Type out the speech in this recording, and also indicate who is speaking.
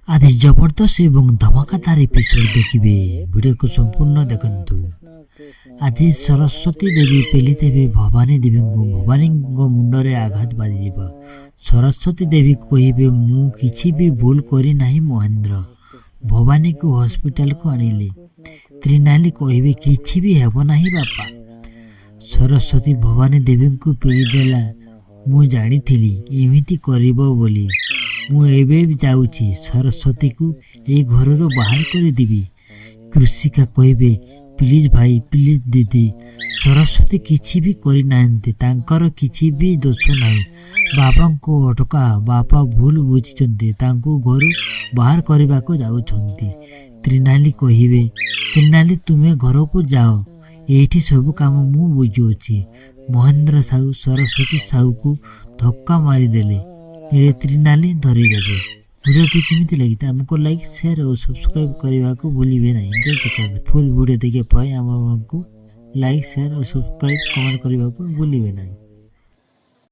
Speaker 1: ଆଜି ଜବରଦସ୍ତ ଏବଂ ଧମାକାଦାର ଏପିସୋଡ ଦେଖିବେ। ଭିଡ଼ିଓକୁ ସମ୍ପୂର୍ଣ୍ଣ ଦେଖନ୍ତୁ। ଆଜି ସରସ୍ୱତୀ ଦେବୀ ପେଲି ଦେବେ ଭବାନୀ ଦେବୀଙ୍କୁ। ଭବାନୀଙ୍କ ମୁଣ୍ଡରେ ଆଘାତ ବାଜିଯିବ। ସରସ୍ୱତୀ ଦେବୀ କହିବେ, ମୁଁ କିଛି ବି ଭୁଲ କରିନାହିଁ ମହେନ୍ଦ୍ର। ଭବାନୀକୁ ହସ୍ପିଟାଲକୁ ଆଣିଲେ। ତ୍ରିନାଲି କହିବେ, କିଛି ବି ହେବ ନାହିଁ ବାପା। ସରସ୍ୱତୀ ଭବାନୀ ଦେବୀଙ୍କୁ ପିଡ଼ିଦେଲା। ମୁଁ ଜାଣିଥିଲି ଏମିତି କରିବ ବୋଲି। ମୁଁ ଏବେ ଯାଉଛି ସରସ୍ୱତୀକୁ ଏ ଘରରୁ ବାହାର କରିଦେବି। କୃଷିକା କହିବେ, ପ୍ଲିଜ୍ ଭାଇ, ପ୍ଲିଜ୍ ଦିଦି। ସରସ୍ୱତୀ କିଛି ବି କରିନାହାନ୍ତି, ତାଙ୍କର କିଛି ବି ଦୋଷ ନାହିଁ। ବାପାଙ୍କୁ ଅଟକା। ବାପା ଭୁଲ ବୁଝିଛନ୍ତି, ତାଙ୍କୁ ଘରୁ ବାହାର କରିବାକୁ ଯାଉଛନ୍ତି। ତ୍ରିନାଲି କହିବେ, ତ୍ରିନାଲି ତୁମେ ଘରକୁ ଯାଅ, ଏଇଠି ସବୁ କାମ ମୁଁ ବୁଝୁଅଛି। ମହେନ୍ଦ୍ର ସାହୁ ସରସ୍ୱତୀ ସାହୁକୁ ଧକ୍କା ମାରିଦେଲେ। ତ୍ରିନାଲି ଧରିଦେବେ। ଭିଡ଼ିଓଟି କେମିତି ଲାଗିଲା ଆମକୁ ଲାଇକ୍, ସେୟାର ଓ ସବସ୍କ୍ରାଇବ୍ କରିବାକୁ ଭୁଲିବେ ନାହିଁ। ଫୁଲ୍ ଭିଡ଼ିଓ ଦେଖିବା ପାଇଁ ଆମକୁ ଲାଇକ୍, ସେୟାର ଓ ସବସ୍କ୍ରାଇବ୍, କମେଣ୍ଟ କରିବାକୁ ଭୁଲିବେ ନାହିଁ।